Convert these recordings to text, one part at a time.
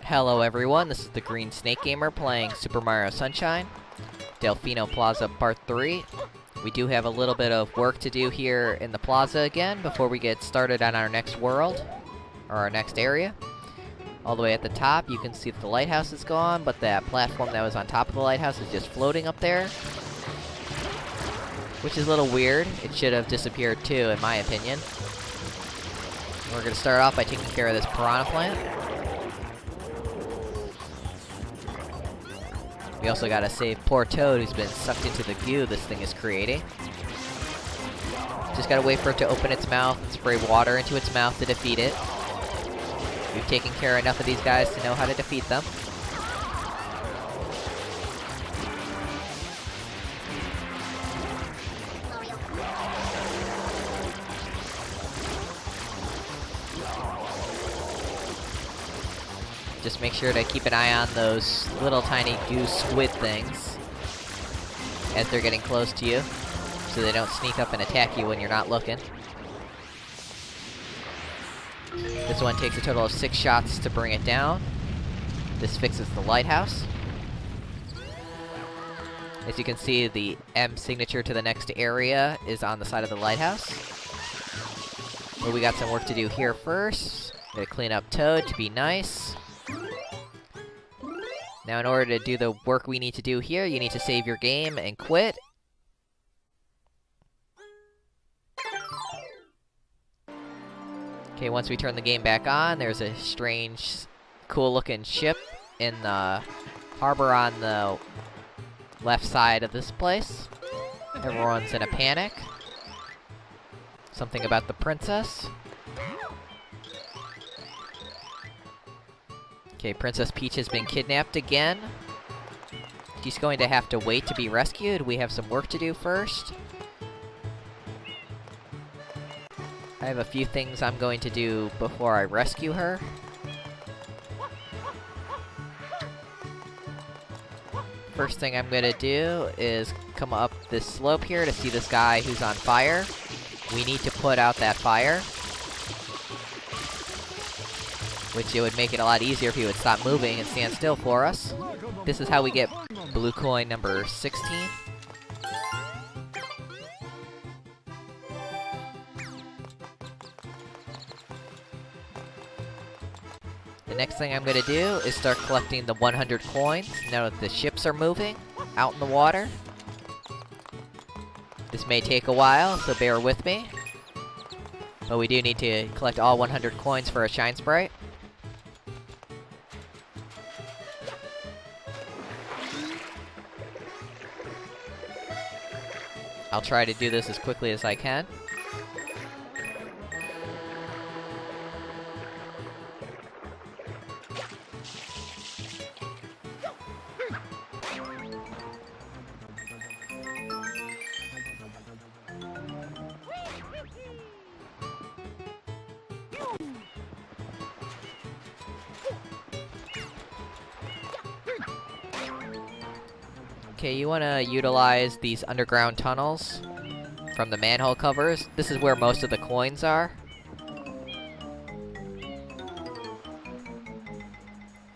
Hello everyone, this is the Green Snake Gamer playing Super Mario Sunshine, Delfino Plaza Part 3. We do have a little bit of work to do here in the plaza again before we get started on our next world, or our next area. All the way at the top, you can see that the lighthouse is gone, but that platform that was on top of the lighthouse is just floating up there. Which is a little weird. It should have disappeared too, in my opinion. We're going to start off by taking care of this piranha plant. We also gotta save poor Toad, who's been sucked into the goo this thing is creating. Just gotta wait for it to open its mouth and spray water into its mouth to defeat it. We've taken care of enough of these guys to know how to defeat them. Just make sure to keep an eye on those little tiny goo squid things as they're getting close to you, so they don't sneak up and attack you when you're not looking. This one takes a total of 6 shots to bring it down. This fixes the lighthouse. As you can see, the M signature to the next area is on the side of the lighthouse. But we got some work to do here first. Gotta clean up Toad to be nice. Now, in order to do the work we need to do here, you need to save your game and quit. Okay, once we turn the game back on, there's a strange, cool-looking ship in the harbor on the left side of this place. Everyone's in a panic. Something about the princess. Okay, Princess Peach has been kidnapped again. She's going to have to wait to be rescued. We have some work to do first. I have a few things I'm going to do before I rescue her. First thing I'm gonna do is come up this slope here to see this guy who's on fire. We need to put out that fire. Which it would make it a lot easier if he would stop moving and stand still for us. This is how we get blue coin number 16. The next thing I'm going to do is start collecting the 100 coins now that the ships are moving out in the water. This may take a while, so bear with me. But we do need to collect all 100 coins for a Shine Sprite. I'll try to do this as quickly as I can. Okay, you want to utilize these underground tunnels from the manhole covers. This is where most of the coins are.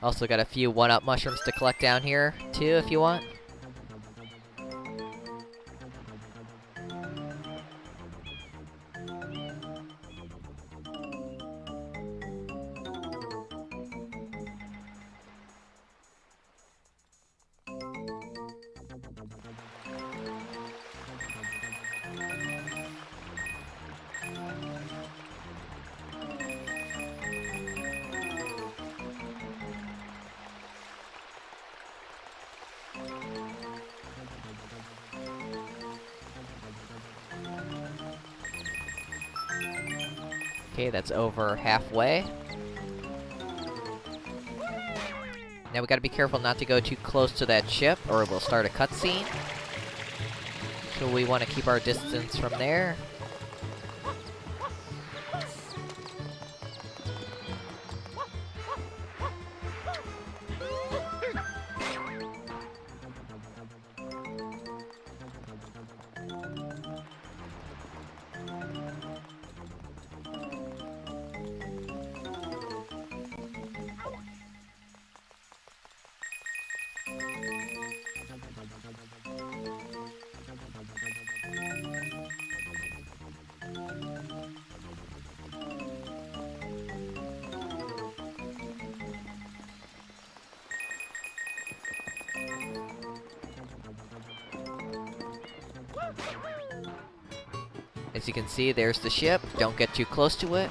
Also got a few 1-up mushrooms to collect down here, too, if you want. Okay, that's over halfway. Now we gotta be careful not to go too close to that ship, or we'll start a cutscene. So we want to keep our distance from there. As you can see, there's the ship. Don't get too close to it.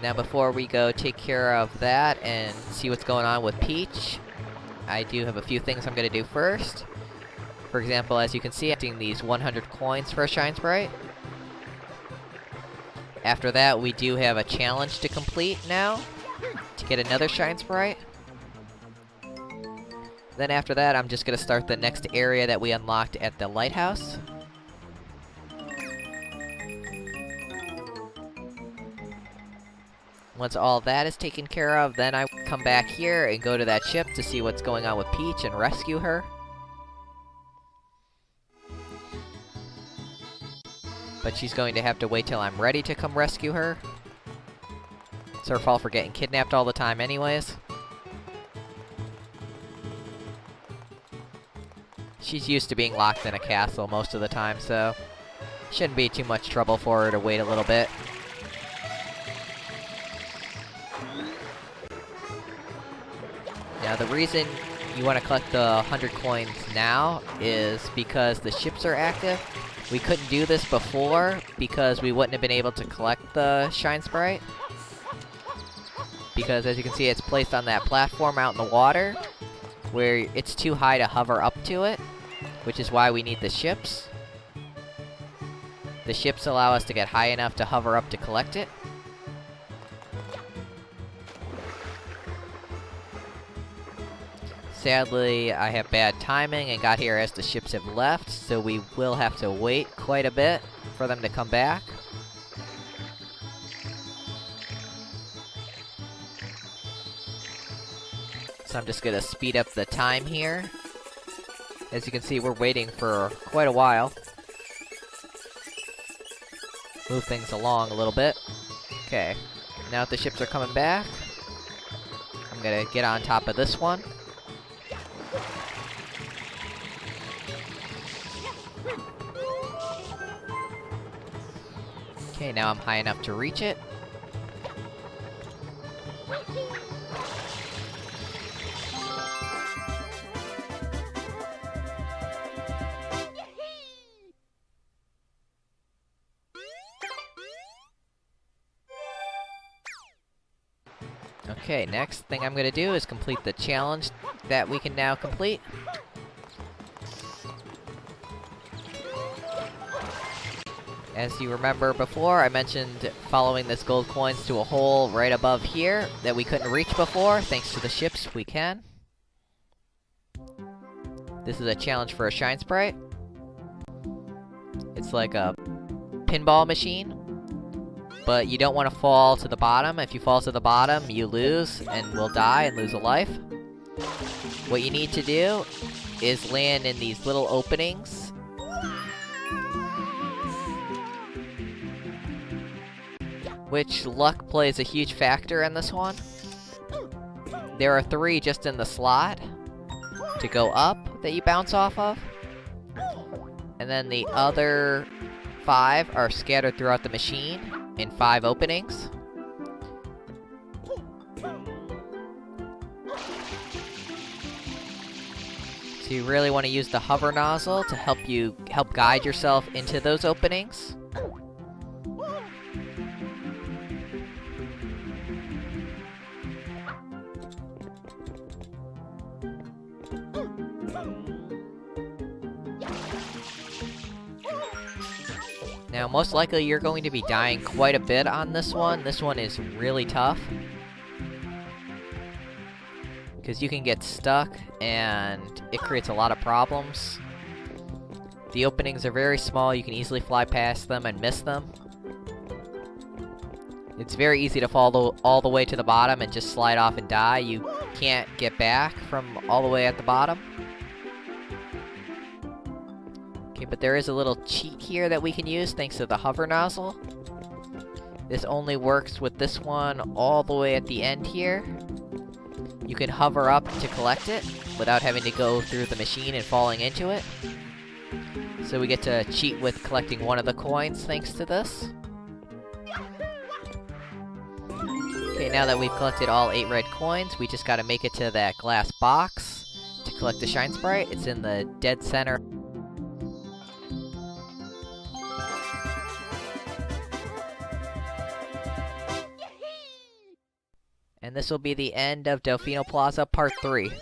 Now before we go take care of that and see what's going on with Peach, I do have a few things I'm gonna do first. For example, as you can see, I'm getting these 100 coins for a Shine Sprite. After that, we do have a challenge to complete now, to get another Shine Sprite. Then after that, I'm just gonna start the next area that we unlocked at the Lighthouse. Once all that is taken care of, then I come back here and go to that ship to see what's going on with Peach and rescue her. But she's going to have to wait till I'm ready to come rescue her. It's her fault for getting kidnapped all the time anyways. She's used to being locked in a castle most of the time, so shouldn't be too much trouble for her to wait a little bit. Now the reason you want to collect the 100 coins now is because the ships are active. We couldn't do this before because we wouldn't have been able to collect the Shine Sprite. Because as you can see, it's placed on that platform out in the water, where it's too high to hover up to it, which is why we need the ships. The ships allow us to get high enough to hover up to collect it. Sadly, I have bad timing and got here as the ships have left, so we will have to wait quite a bit for them to come back. So I'm just gonna speed up the time here. As you can see, we're waiting for quite a while. Move things along a little bit. Okay, now that the ships are coming back, I'm gonna get on top of this one. Okay, now I'm high enough to reach it. Okay, next thing I'm gonna do is complete the challenge that we can now complete. As you remember before, I mentioned following this gold coins to a hole right above here that we couldn't reach before. Thanks to the ships, we can. This is a challenge for a Shine Sprite. It's like a pinball machine, but you don't want to fall to the bottom. If you fall to the bottom, you lose and will die and lose a life. What you need to do is land in these little openings. Which luck plays a huge factor in this one. There are 3 just in the slot to go up that you bounce off of. And then the other 5 are scattered throughout the machine in 5 openings. So you really want to use the hover nozzle to help guide yourself into those openings. Now, most likely you're going to be dying quite a bit on this one. This one is really tough, because you can get stuck, and it creates a lot of problems. The openings are very small, you can easily fly past them and miss them. It's very easy to fall all the way to the bottom and just slide off and die. You can't get back from all the way at the bottom. Okay, but there is a little cheat here that we can use thanks to the hover nozzle. This only works with this one all the way at the end here. You can hover up to collect it without having to go through the machine and falling into it. So we get to cheat with collecting one of the coins thanks to this. Okay, now that we've collected all 8 red coins, we just gotta make it to that glass box to collect the Shine Sprite. It's in the dead center. And this will be the end of Delfino Plaza Part 3.